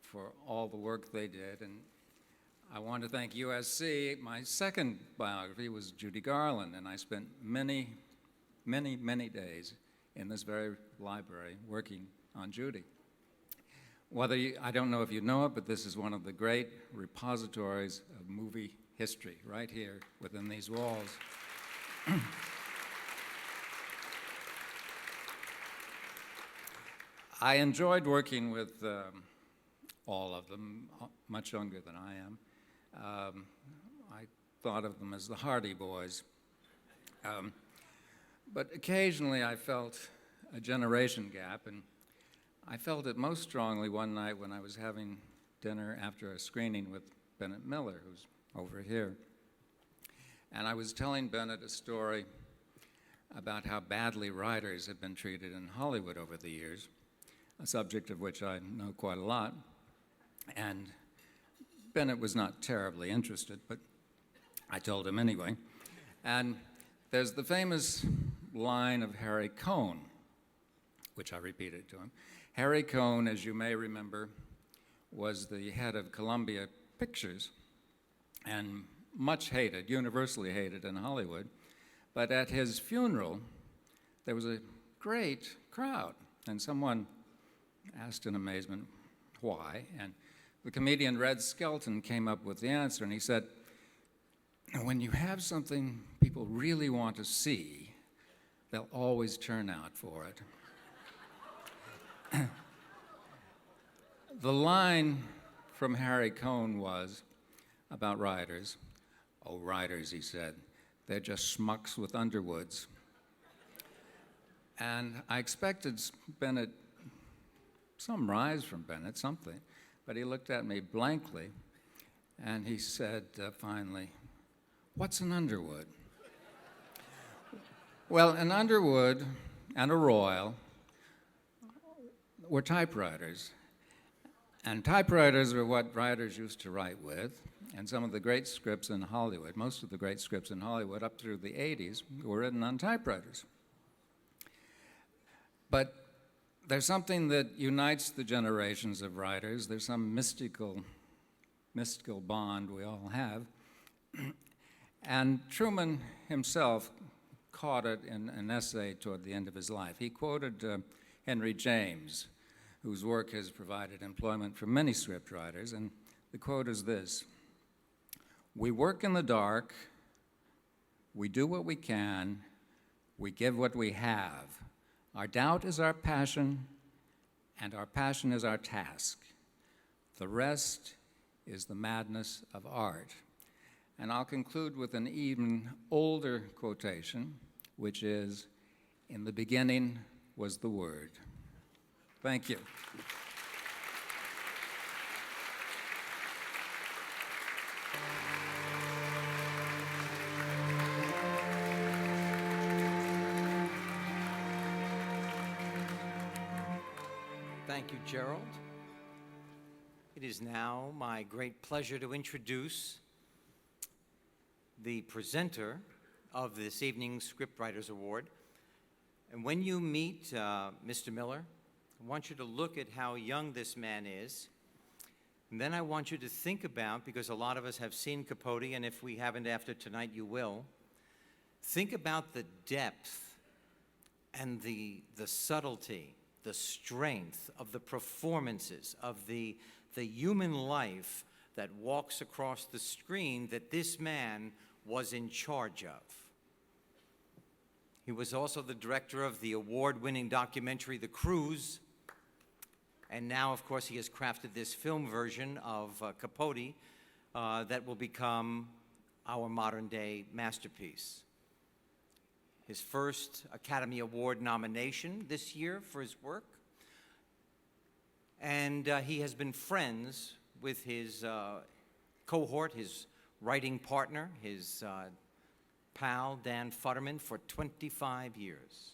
for all the work they did. And I want to thank USC. My second biography was Judy Garland, and I spent many, many, many days in this very library working on Judy. I don't know if you know it, but this is one of the great repositories of movie history right here within these walls. I enjoyed working with all of them, much younger than I am. I thought of them as the Hardy Boys. But occasionally I felt a generation gap, and I felt it most strongly one night when I was having dinner after a screening with Bennett Miller, who's over here. And I was telling Bennett a story about how badly writers have been treated in Hollywood over the years, a subject of which I know quite a lot. And Bennett was not terribly interested, but I told him anyway. And there's the famous line of Harry Cohn, which I repeated to him. Harry Cohn, as you may remember, was the head of Columbia Pictures, and much hated, universally hated in Hollywood. But at his funeral, there was a great crowd, and someone asked in amazement why, and the comedian Red Skelton came up with the answer, and he said, when you have something people really want to see, they'll always turn out for it. The line from Harry Cohn was about writers. Oh, writers, he said, they're just schmucks with Underwoods. And I expected Bennett, some rise from Bennett, something, but he looked at me blankly, And he said finally, "What's an Underwood?" Well, an Underwood and a Royal were typewriters. And typewriters are what writers used to write with. And some of the great scripts in Hollywood, most of the great scripts in Hollywood up through the 80s, were written on typewriters. But there's something that unites the generations of writers. There's some mystical bond we all have. And Truman himself caught it in an essay toward the end of his life. He quoted Henry James, whose work has provided employment for many scriptwriters, and the quote is this: "We work in the dark, we do what we can, we give what we have. Our doubt is our passion, and our passion is our task. The rest is the madness of art." And I'll conclude with an even older quotation, which is, "In the beginning was the Word." Thank you. Thank you, Gerald. It is now my great pleasure to introduce the presenter of this evening's Scriptwriters Award. And when you meet Mr. Miller, I want you to look at how young this man is. And then I want you to think about, because a lot of us have seen Capote, and if we haven't after tonight, you will, think about the depth and the subtlety, the strength of the performances, of the human life that walks across the screen that this man was in charge of. He was also the director of the award-winning documentary, The Cruise, and now, of course, he has crafted this film version of Capote that will become our modern-day masterpiece. His first Academy Award nomination this year for his work, and he has been friends with his cohort, his writing partner, his pal, Dan Futterman, for 25 years.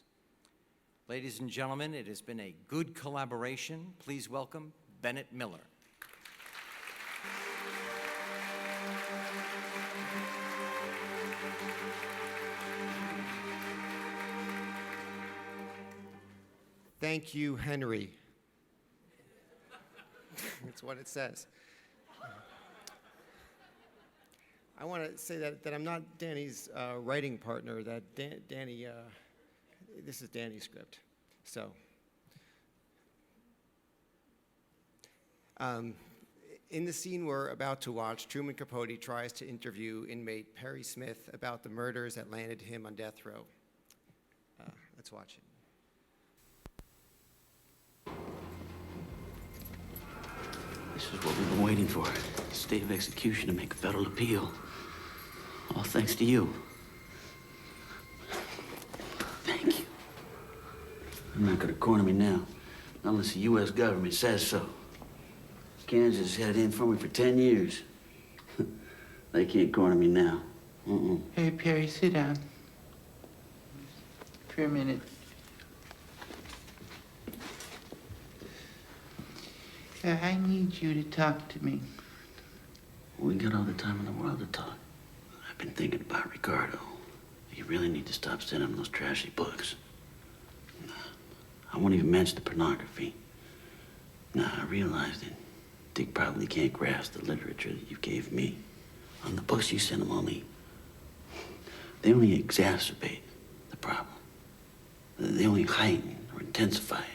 Ladies and gentlemen, it has been a good collaboration. Please welcome Bennett Miller. Thank you, Henry. That's what it says. I want to say that I'm not Danny's writing partner, that Danny, this is Danny's script. So, in the scene we're about to watch, Truman Capote tries to interview inmate Perry Smith about the murders that landed him on death row. Let's watch it. This is what we've been waiting for. State of execution to make a federal appeal. All thanks to you. Thank you. I'm not gonna corner me now, unless the U.S. government says so. Kansas had it in for me for 10 years. They can't corner me now. Hey, Perry, sit down. For a minute. I need you to talk to me. We got all the time in the world to talk. I've been thinking about Ricardo. You really need to stop sending him those trashy books. I won't even mention the pornography. I realized that Dick probably can't grasp the literature that you gave me. On the books you sent him they only exacerbate the problem. They only heighten or intensify it.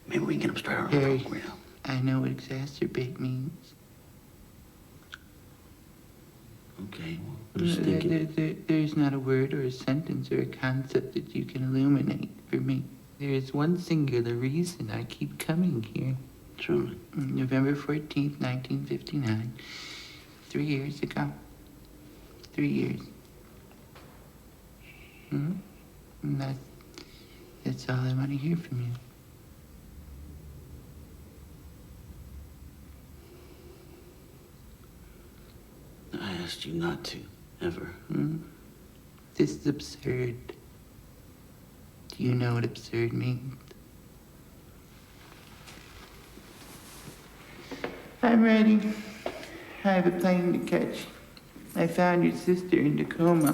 Maybe we can get him started on a Perry, program. I know what exacerbate means. Okay, well, I'm just thinking. There's not a word or a sentence or a concept that you can illuminate for me. There is one singular reason I keep coming here. Truman. November 14th, 1959. 3 years ago. 3 years. And that's all I want to hear from you. I asked you not to, ever. This is absurd. Do you know what absurd means? I'm ready. I have a plane to catch. I found your sister in Tacoma.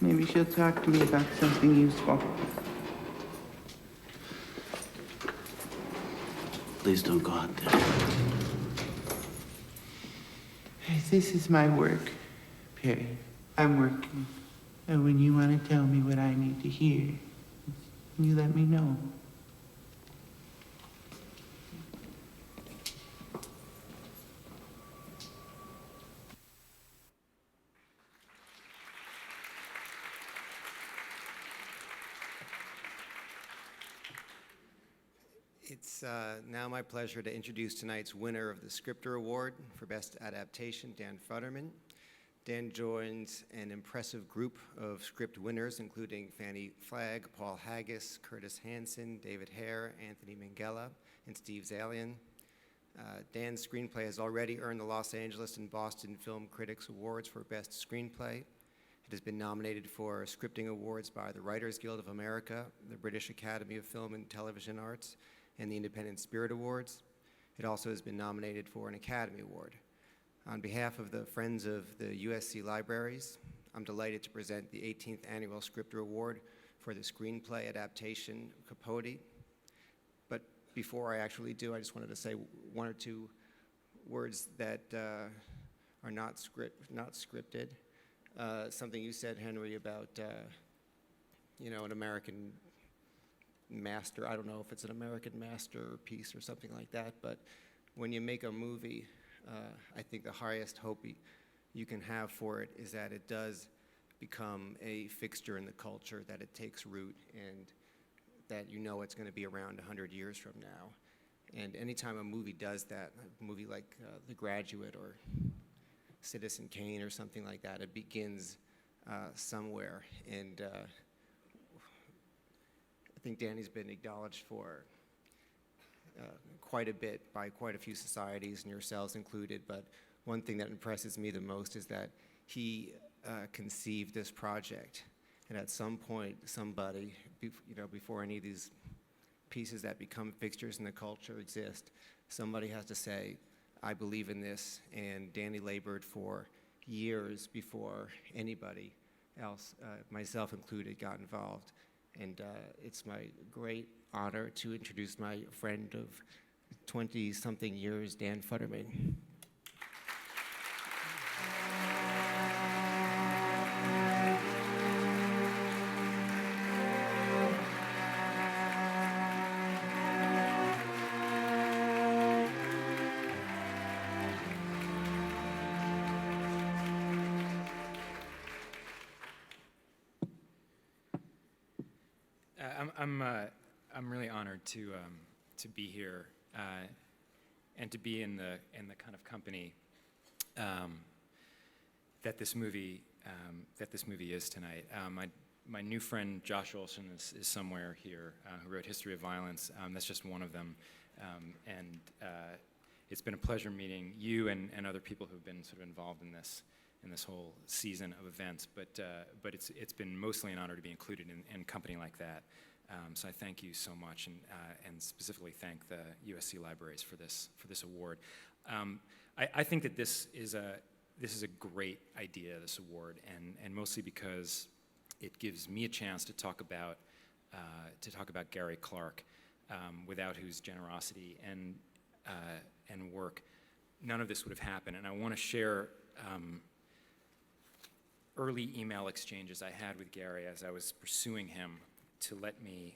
Maybe she'll talk to me about something useful. Please don't go out there. This is my work, Perry. I'm working. And when you want to tell me what I need to hear, you let me know. It's now my pleasure to introduce tonight's winner of the Scripter Award for Best Adaptation, Dan Futterman. Dan joins an impressive group of script winners, including Fanny Flagg, Paul Haggis, Curtis Hanson, David Hare, Anthony Minghella, and Steve Zalian. Dan's screenplay has already earned the Los Angeles and Boston Film Critics Awards for Best Screenplay. It has been nominated for scripting awards by the Writers Guild of America, the British Academy of Film and Television Arts, and the Independent Spirit Awards. It also has been nominated for an Academy Award. On behalf of the Friends of the USC Libraries, I'm delighted to present the 18th Annual Scripter Award for the screenplay adaptation Capote. But before I actually do, I just wanted to say one or two words that are not scripted. Something you said, Henry, about an American master. I don't know if it's an American masterpiece or something like that, but when you make a movie, I think the highest hope you can have for it is that it does become a fixture in the culture, that it takes root, and that you know it's going to be around 100 years from now. And anytime a movie does that, a movie like The Graduate or Citizen Kane or something like that, it begins somewhere. And I think Danny's been acknowledged for quite a bit by quite a few societies, and yourselves included, but one thing that impresses me the most is that he conceived this project, and at some point somebody, before any of these pieces that become fixtures in the culture exist, somebody has to say, I believe in this, and Danny labored for years before anybody else, myself included, got involved. And it's my great honor to introduce my friend of 20-something years, Dan Futterman. I'm really honored to be here and to be in the kind of company that this movie is tonight. My new friend Josh Olson is somewhere here, who wrote History of Violence. That's just one of them, and it's been a pleasure meeting you and other people who've been sort of involved in this whole season of events. But it's been mostly an honor to be included in company like that. So I thank you so much, and specifically thank the USC Libraries for this award. I think that this is a great idea, this award, and mostly because it gives me a chance to talk about Gary Clarke, without whose generosity and work none of this would have happened. And I want to share early email exchanges I had with Gary as I was pursuing him to let me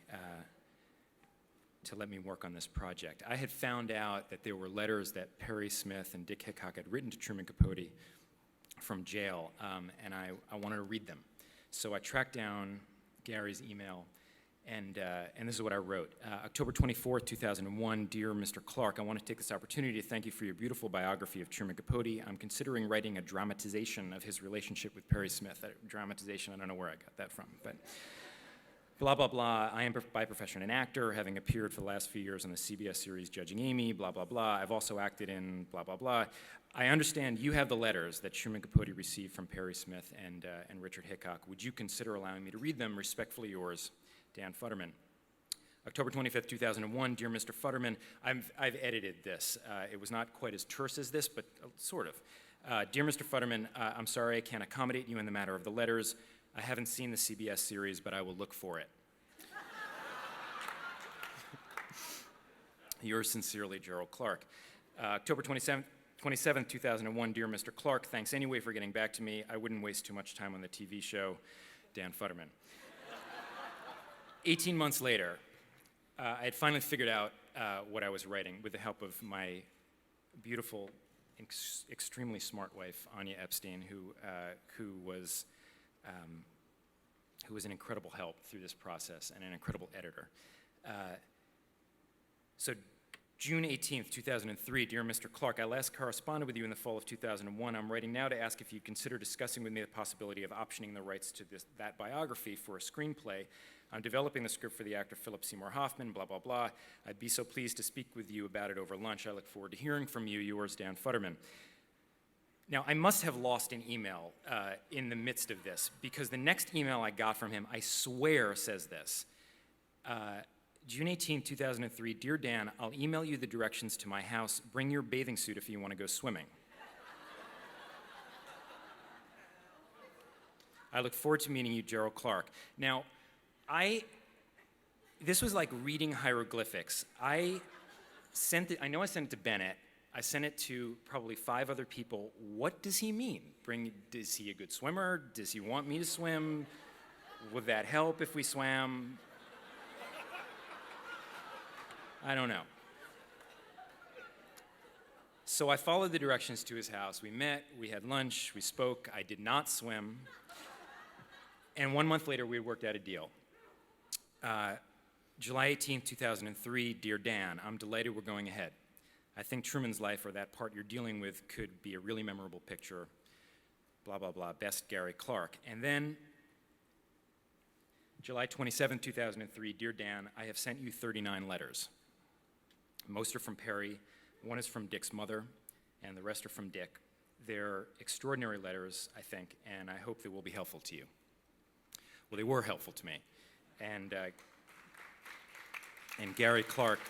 work on this project. I had found out that there were letters that Perry Smith and Dick Hickok had written to Truman Capote from jail, and I wanted to read them. So I tracked down Gary's email, and this is what I wrote. October 24th, 2001, Dear Mr. Clarke, I want to take this opportunity to thank you for your beautiful biography of Truman Capote. I'm considering writing a dramatization of his relationship with Perry Smith. That dramatization, I don't know where I got that from, but blah, blah, blah. I am by profession an actor, having appeared for the last few years on the CBS series Judging Amy, blah, blah, blah. I've also acted in blah, blah, blah. I understand you have the letters that Truman Capote received from Perry Smith and Richard Hickok. Would you consider allowing me to read them? Respectfully yours, Dan Futterman. October 25th, 2001, dear Mr. Futterman, I've edited this. It was not quite as terse as this, but sort of. Dear Mr. Futterman, I'm sorry I can't accommodate you in the matter of the letters. I haven't seen the CBS series, but I will look for it. Yours sincerely, Gerald Clarke. October 27th, 2001, dear Mr. Clarke, thanks anyway for getting back to me. I wouldn't waste too much time on the TV show, Dan Futterman. 18 months later, I had finally figured out what I was writing with the help of my beautiful, extremely smart wife, Anya Epstein, who was an incredible help through this process and an incredible editor. So June 18th, 2003, dear Mr. Clarke, I last corresponded with you in the fall of 2001. I'm writing now to ask if you'd consider discussing with me the possibility of optioning the rights to that biography for a screenplay. I'm developing the script for the actor Philip Seymour Hoffman, blah, blah, blah. I'd be so pleased to speak with you about it over lunch. I look forward to hearing from you. Yours, Dan Futterman. Now, I must have lost an email in the midst of this, because the next email I got from him, I swear, says this. June 18, 2003, dear Dan, I'll email you the directions to my house. Bring your bathing suit if you want to go swimming. I look forward to meeting you, Gerald Clarke. Now, this was like reading hieroglyphics. I know I sent it to Bennett. I sent it to probably 5 other people. What does he mean? Is he a good swimmer? Does he want me to swim? Would that help if we swam? I don't know. So I followed the directions to his house. We met, we had lunch, we spoke. I did not swim. And 1 month later, we had worked out a deal. July 18, 2003, dear Dan, I'm delighted we're going ahead. I think Truman's life, or that part you're dealing with, could be a really memorable picture. Blah, blah, blah. Best, Gary Clarke. And then, July 27, 2003, dear Dan, I have sent you 39 letters. Most are from Perry, 1 is from Dick's mother, and the rest are from Dick. They're extraordinary letters, I think, and I hope they will be helpful to you. Well, they were helpful to me. And Gary Clarke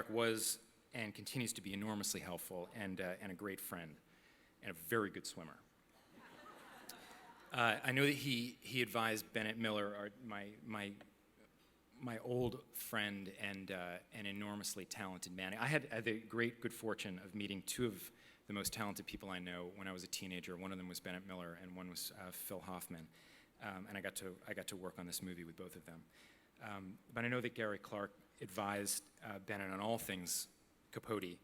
was and continues to be enormously helpful and a great friend and a very good swimmer. I know that he advised Bennett Miller, my old friend and an enormously talented man. I had the great good fortune of meeting 2 of the most talented people I know when I was a teenager. One of them was Bennett Miller, and one was Phil Hoffman. And I got to work on this movie with both of them. But I know that Gary Clarke advised Bennett on all things Capote,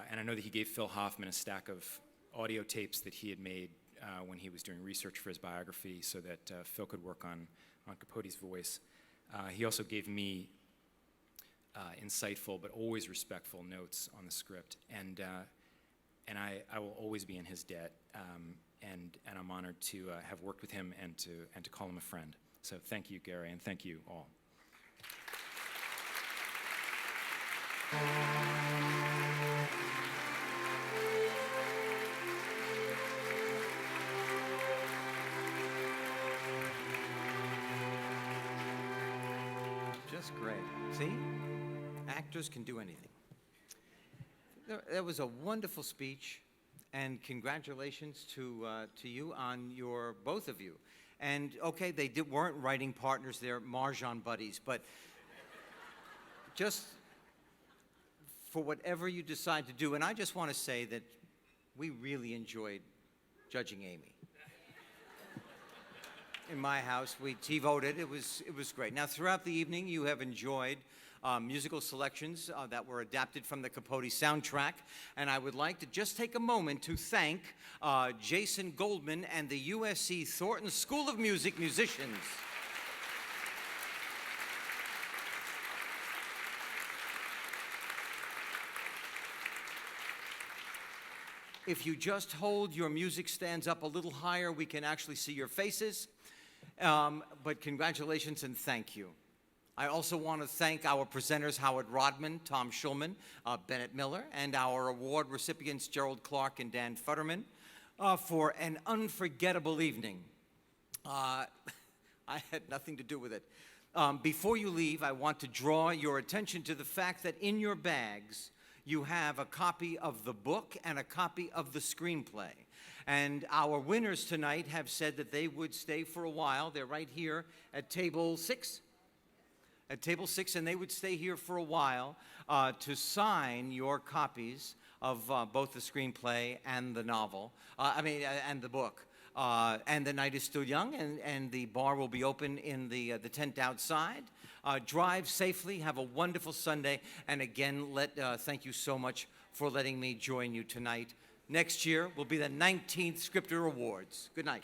and I know that he gave Phil Hoffman a stack of audio tapes that he had made when he was doing research for his biography, so that Phil could work on Capote's voice. He also gave me insightful but always respectful notes on the script, and I will always be in his debt. And I'm honored to have worked with him and to call him a friend. So thank you, Gary, and thank you all. Just great. See? Actors can do anything. That was a wonderful speech. And congratulations to you on both of you. And okay, they weren't writing partners, they're Marjan buddies, but just for whatever you decide to do. And I just want to say that we really enjoyed judging Amy. In my house, she voted. It was great. Now, throughout the evening, you have enjoyed musical selections that were adapted from the Capote soundtrack. And I would like to just take a moment to thank Jason Goldman and the USC Thornton School of Music musicians. If you just hold your music stands up a little higher, we can actually see your faces. But congratulations and thank you. I also want to thank our presenters, Howard Rodman, Tom Schulman, Bennett Miller, and our award recipients, Gerald Clarke and Dan Futterman, for an unforgettable evening. I had nothing to do with it. Before you leave, I want to draw your attention to the fact that in your bags, you have a copy of the book and a copy of the screenplay. And our winners tonight have said that they would stay for a while. They're right here at table 6. At table 6, and they would stay here for a while to sign your copies of both the screenplay and the novel, and the book. And the night is still young, and the bar will be open in the tent outside. Drive safely, have a wonderful Sunday, and again, thank you so much for letting me join you tonight. Next year will be the 19th Scripter Awards. Good night.